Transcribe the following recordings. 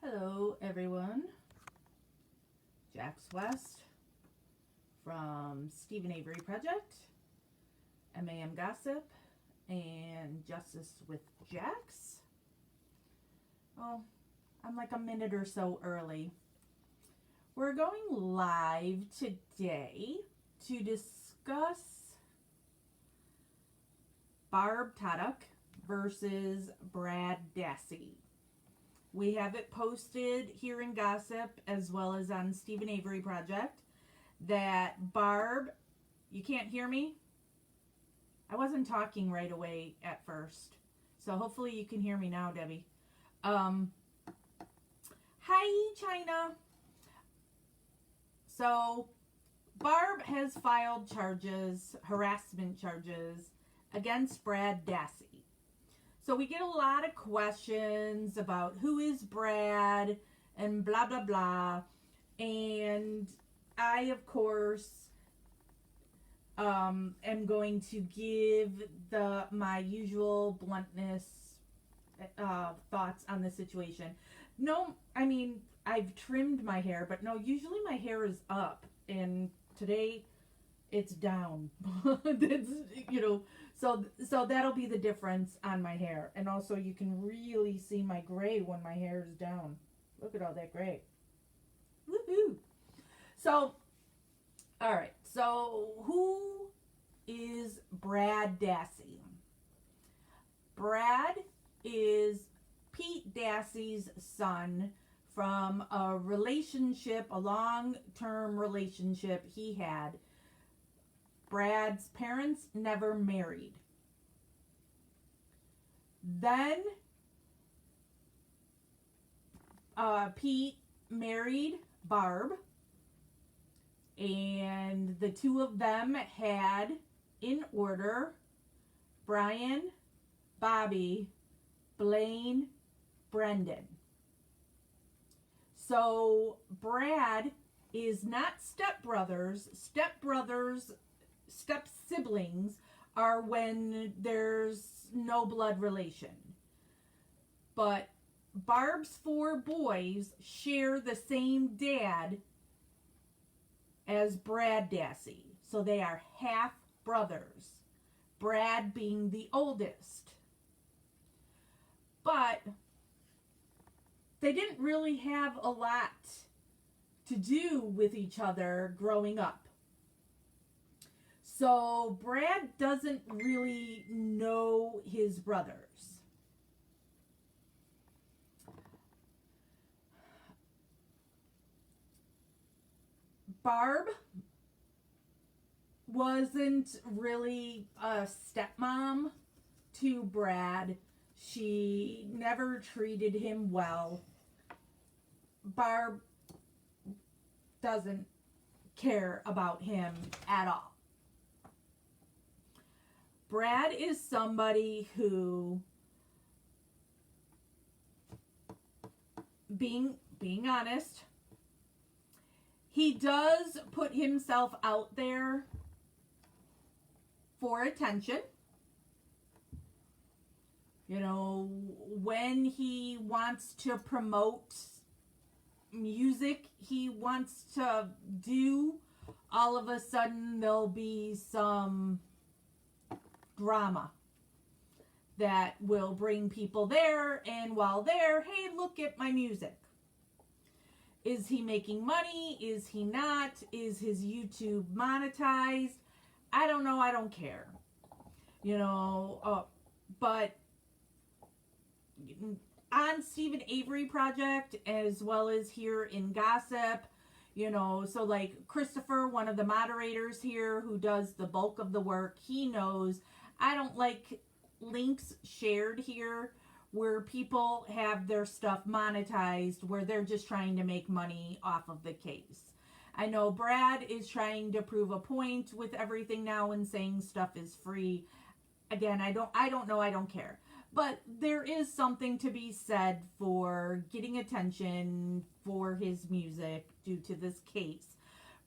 Hello everyone, Jax West from Stephen Avery Project, MAM Gossip, and Justice with Jax. Oh, I'm like a minute or so early. We're going live today to discuss Barb versus Brad Dassey. We have it posted here in Gossip as well as on Stephen Avery Project that Barb, you can't hear me? I wasn't talking right away at first. So hopefully you can hear me now, Debbie. Hi, China. So Barb has filed charges, harassment charges, against Brad Dassey. So we get a lot of questions about who is Brad and blah, blah, blah. And I, of course, am going to give my usual bluntness thoughts on the situation. No, I mean, I've trimmed my hair, but no, usually my hair is up. And today it's down. It's, so that'll be the difference on my hair. And also you can really see my gray when my hair is down. Look at all that gray. Woohoo! So, all right. So who is Brad Dassey? Brad is Pete Dassey's son from a long-term relationship he had. Brad's parents never married. Then Pete married Barb, and the two of them had, in order, Brian, Bobby, Blaine, Brendan. So Brad is not stepbrothers. Step siblings are when there's no blood relation. But Barb's 4 boys share the same dad as Brad Dassey. So they are half brothers. Brad being the oldest. But they didn't really have a lot to do with each other growing up. So Brad doesn't really know his brothers. Barb wasn't really a stepmom to Brad. She never treated him well. Barb doesn't care about him at all. Brad is somebody who, being honest, he does put himself out there for attention. When he wants to promote music he wants to do, all of a sudden there'll be some drama that will bring people there, and while there, hey, look at my music. Is he making money? Is he not? Is his YouTube monetized? I don't know. I don't care. But on Stephen Avery Project, as well as here in Gossip, so like Christopher, one of the moderators here who does the bulk of the work, he knows I don't like links shared here where people have their stuff monetized, where they're just trying to make money off of the case. I know Brad is trying to prove a point with everything now and saying stuff is free. Again, I don't know, I don't care. But there is something to be said for getting attention for his music due to this case.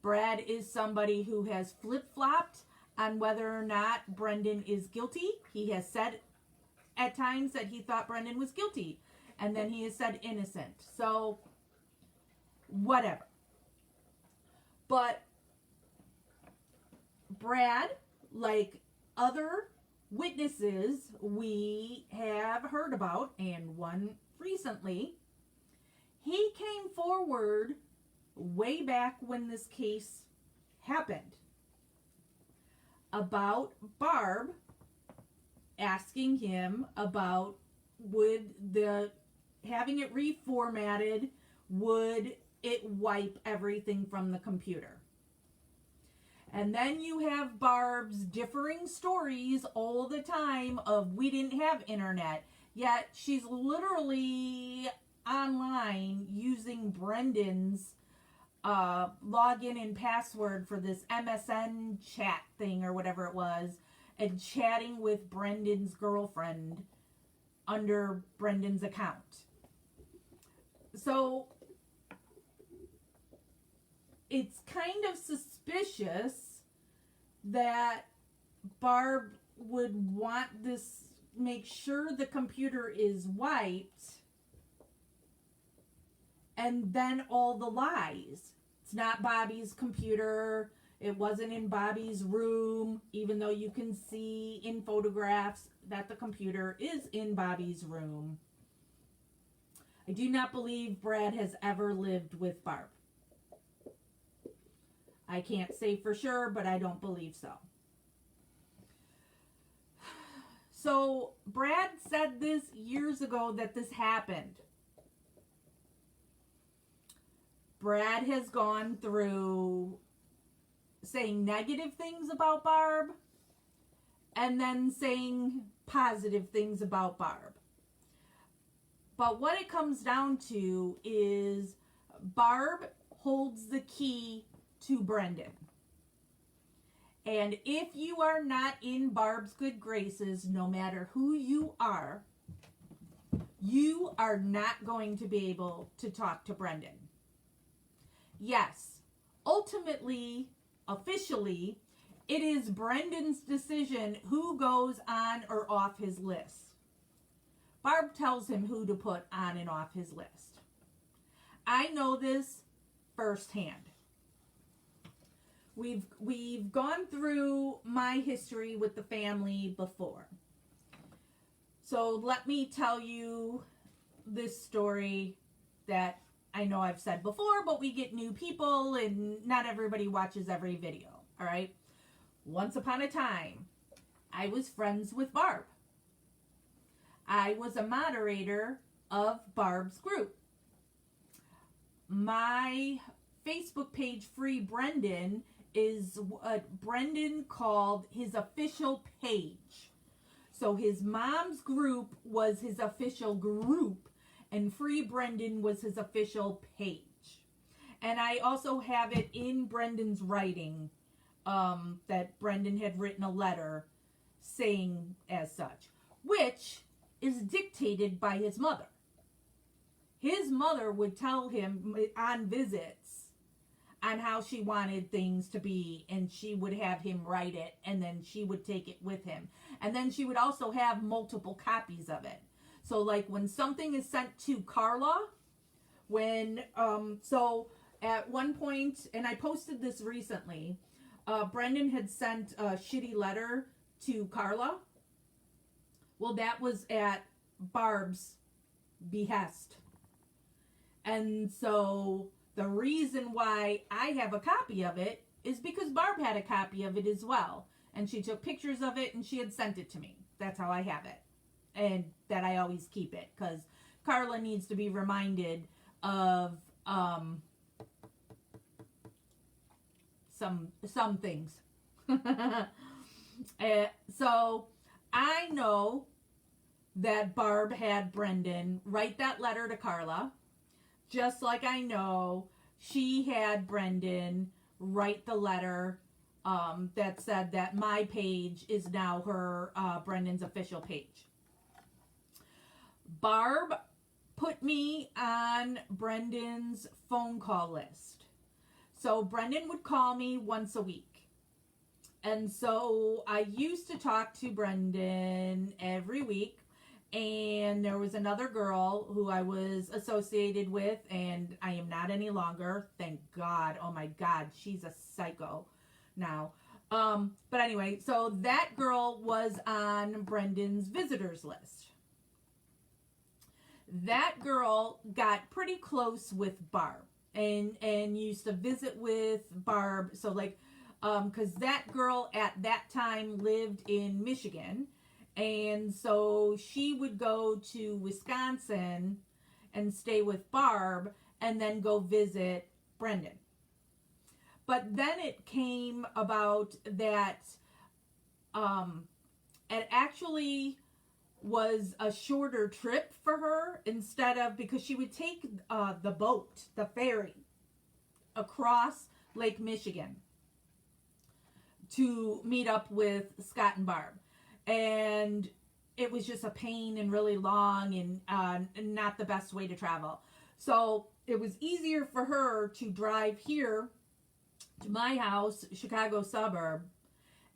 Brad is somebody who has flip-flopped on whether or not Brendan is guilty. He has said at times that he thought Brendan was guilty. and then he has said innocent. So, whatever. But Brad, like other witnesses we have heard about, and one recently, he came forward way back when this case happened about Barb asking him about would the having it reformatted, would it wipe everything from the computer? And then you have Barb's differing stories all the time of we didn't have internet, yet she's literally online using Brendan's login and password for this MSN chat thing or whatever it was, and chatting with Brendan's girlfriend under Brendan's account. So it's kind of suspicious that Barb would want this, make sure the computer is wiped, and then all the lies. It's not Bobby's computer. It wasn't in Bobby's room, even though you can see in photographs that the computer is in Bobby's room. I do not believe Brad has ever lived with Barb. I can't say for sure, but I don't believe so. So Brad said this years ago that this happened. Brad has gone through saying negative things about Barb and then saying positive things about Barb. But what it comes down to is Barb holds the key to Brendan. And if you are not in Barb's good graces, no matter who you are not going to be able to talk to Brendan. Yes, ultimately, officially, it is Brendan's decision who goes on or off his list. Barb tells him who to put on and off his list. I know this firsthand. We've gone through my history with the family before. So let me tell you this story that I know I've said before, but we get new people and not everybody watches every video, all right? Once upon a time, I was friends with Barb. I was a moderator of Barb's group. My Facebook page, Free Brendan, is what Brendan called his official page. So his mom's group was his official group, and Free Brendan was his official page. And I also have it in Brendan's writing, that Brendan had written a letter saying as such, which is dictated by his mother. His mother would tell him on visits on how she wanted things to be, and she would have him write it, and then she would take it with him. And then she would also have multiple copies of it. So like when something is sent to Carla, so at one point, and I posted this recently, Brendan had sent a shitty letter to Carla. Well, that was at Barb's behest. And so the reason why I have a copy of it is because Barb had a copy of it as well. And she took pictures of it and she had sent it to me. That's how I have it. And that I always keep it. Because Carla needs to be reminded of some things. So I know that Barb had Brendan write that letter to Carla, just like I know she had Brendan write the letter that said that my page is now her Brendan's official page. Barb put me on Brendan's phone call list. So Brendan would call me once a week. And so I used to talk to Brendan every week. And there was another girl who I was associated with, and I am not any longer. Thank God. Oh my God, she's a psycho now. But anyway, so that girl was on Brendan's visitors list. That girl got pretty close with Barb and used to visit with Barb. So like, because that girl at that time lived in Michigan. And so she would go to Wisconsin and stay with Barb and then go visit Brendan. But then it came about that it actually was a shorter trip for her, instead of, because she would take the boat, the ferry, across Lake Michigan to meet up with Scott and Barb. And it was just a pain and really long and not the best way to travel. So it was easier for her to drive here to my house, Chicago suburb,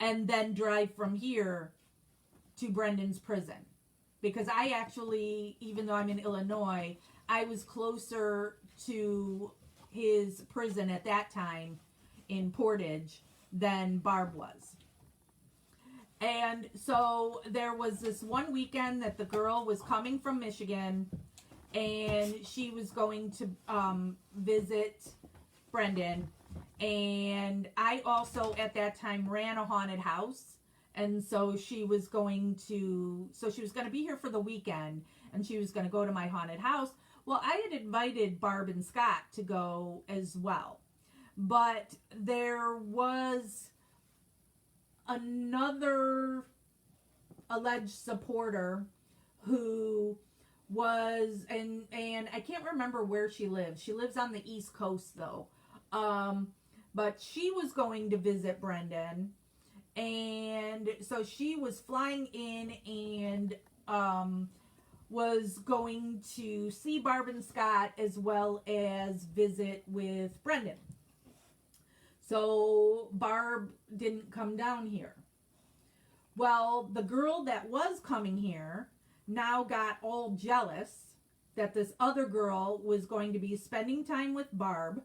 and then drive from here to Brendan's prison. Because I actually, even though I'm in Illinois, I was closer to his prison at that time in Portage than Barb was. And so there was this one weekend that the girl was coming from Michigan, and she was going to visit Brendan. And I also at that time ran a haunted house, and so she was going to be here for the weekend, and she was going to go to my haunted house. Well, I had invited Barb and Scott to go as well, but there was another alleged supporter who was, and I can't remember where she lives. She lives on the East Coast though. But she was going to visit Brendan, and so she was flying in and was going to see Barb and Scott as well as visit with Brendan. So Barb didn't come down here. Well, the girl that was coming here now got all jealous that this other girl was going to be spending time with Barb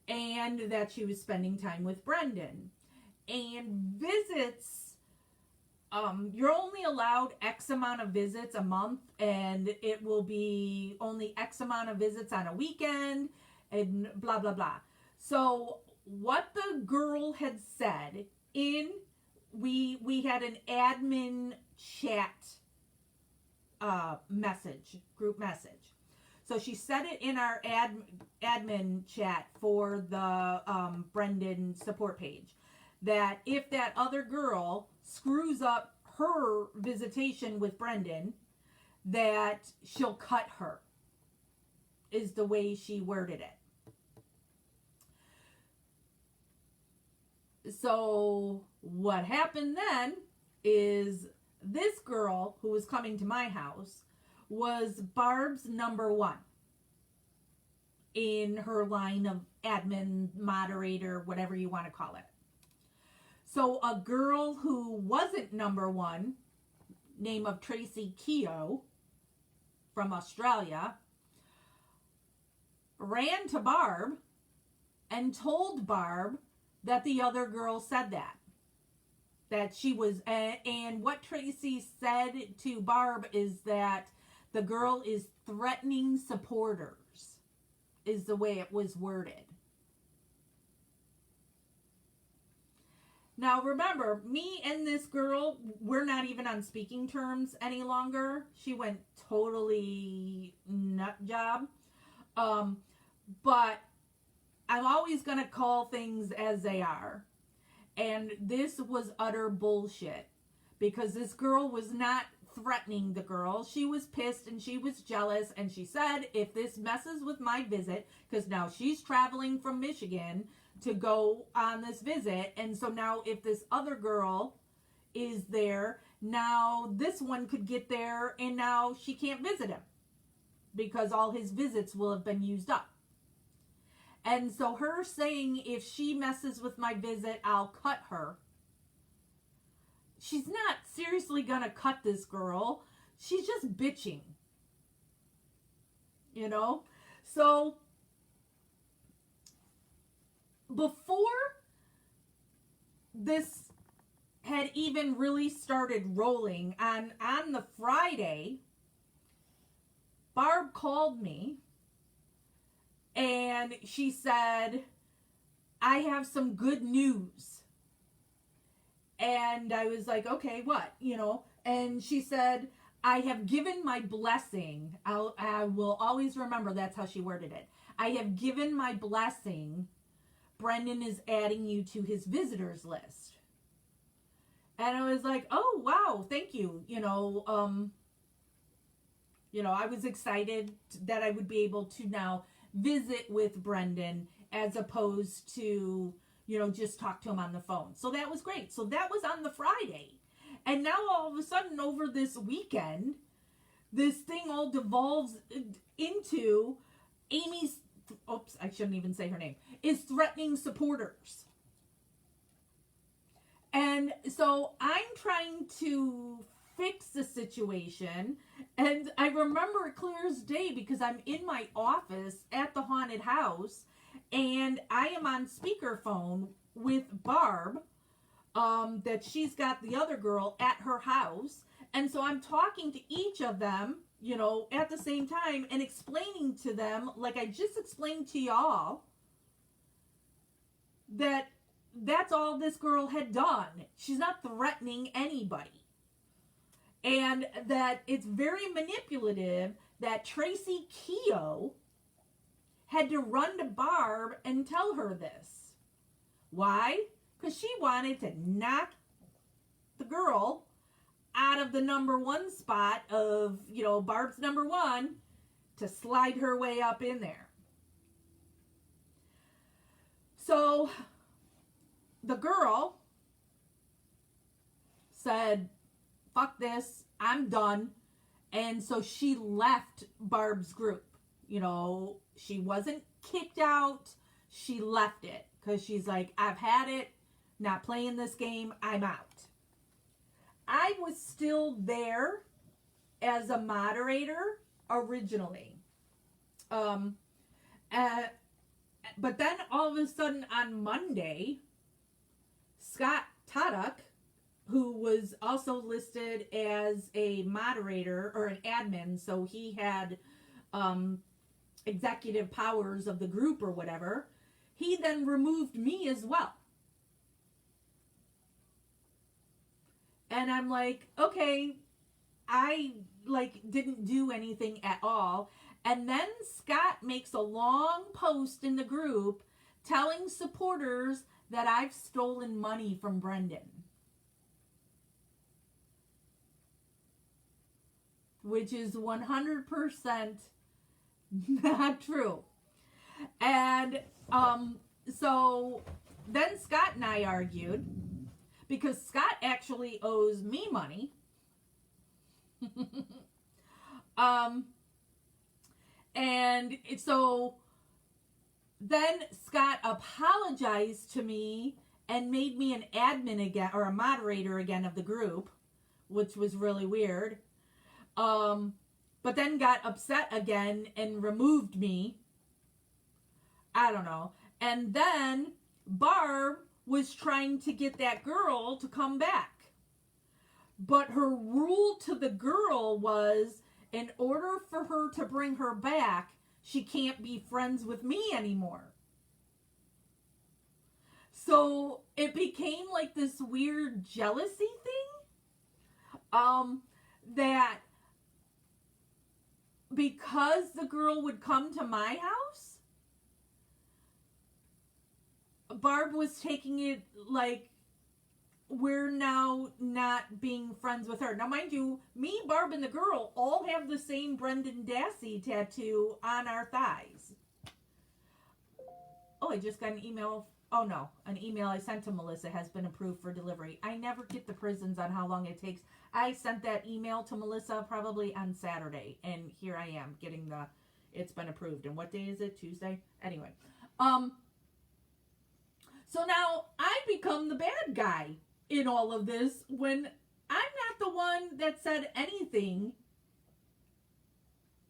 and that she was spending time with Brendan. And visits, you're only allowed X amount of visits a month, and it will be only X amount of visits on a weekend, and blah, blah, blah. So what the girl had said we had an admin chat group message. So she said it in our admin chat for the Brendan support page, that if that other girl screws up her visitation with Brendan, that she'll cut her, is the way she worded it. So what happened then is this girl who was coming to my house was Barb's number one in her line of admin, moderator, whatever you want to call it. So a girl who wasn't number one, name of Tracy Keogh from Australia, ran to Barb and told Barb that the other girl said that she was, and what Tracy said to Barb is that the girl is threatening supporters, is the way it was worded. Now remember, me and this girl, we're not even on speaking terms any longer. She went totally nut job. But I'm always going to call things as they are. And this was utter bullshit. Because this girl was not threatening the girl. She was pissed and she was jealous. And she said, if this messes with my visit, because now she's traveling from Michigan to go on this visit. And so now if this other girl is there, now this one could get there and now she can't visit him. Because all his visits will have been used up. And so her saying, if she messes with my visit, I'll cut her. she's not seriously gonna cut this girl. She's just bitching. You know? So, before this had even really started rolling, on the Friday, Barb called me and she said, I have some good news. And I was like, okay, what? You know? And she said, I have given my blessing. I will always remember that's how she worded it. I have given my blessing. Brendan is adding you to his visitors list. And I was like, oh, wow, thank you. You know, I was excited that I would be able to now visit with Brendan as opposed to, just talk to him on the phone. So that was great. So that was on the Friday. And now all of a sudden over this weekend, this thing all devolves into Amy's, oops, I shouldn't even say her name, is threatening supporters. And so I'm trying to fix the situation. And I remember it clear as day because I'm in my office at the haunted house and I am on speakerphone with Barb, that she's got the other girl at her house. And so I'm talking to each of them, at the same time and explaining to them, like I just explained to y'all, that that's all this girl had done. She's not threatening anybody. And that it's very manipulative that Tracy Keogh had to run to Barb and tell her this. Why? Because she wanted to knock the girl out of the number one spot of, Barb's number one, to slide her way up in there. So the girl said, fuck this, I'm done. And so she left Barb's group. She wasn't kicked out. She left it because she's like, I've had it. Not playing this game. I'm out. I was still there as a moderator originally. But then all of a sudden on Monday, Scott Taduk, who was also listed as a moderator or an admin, so he had executive powers of the group or whatever, he then removed me as well. And I'm like, okay, I didn't do anything at all. And then Scott makes a long post in the group telling supporters that I've stolen money from Brendan. Which is 100% not true. And so then Scott and I argued because Scott actually owes me money. And so then Scott apologized to me and made me an admin again, or a moderator again of the group, which was really weird. But then got upset again and removed me. I don't know. And then Barb was trying to get that girl to come back. But her rule to the girl was, in order for her to bring her back, she can't be friends with me anymore. So it became like this weird jealousy thing. That because the girl would come to my house, Barb was taking it like we're now not being friends with her. Now, mind you, me, Barb, and the girl all have the same Brendan Dassey tattoo on our thighs. Oh, I just got an email. Oh, no. An email I sent to Melissa has been approved for delivery. I never get the prisons on how long it takes. I sent that email to Melissa probably on Saturday, and here I am getting it's been approved. And what day is it? Tuesday? Anyway. So now I become the bad guy in all of this when I'm not the one that said anything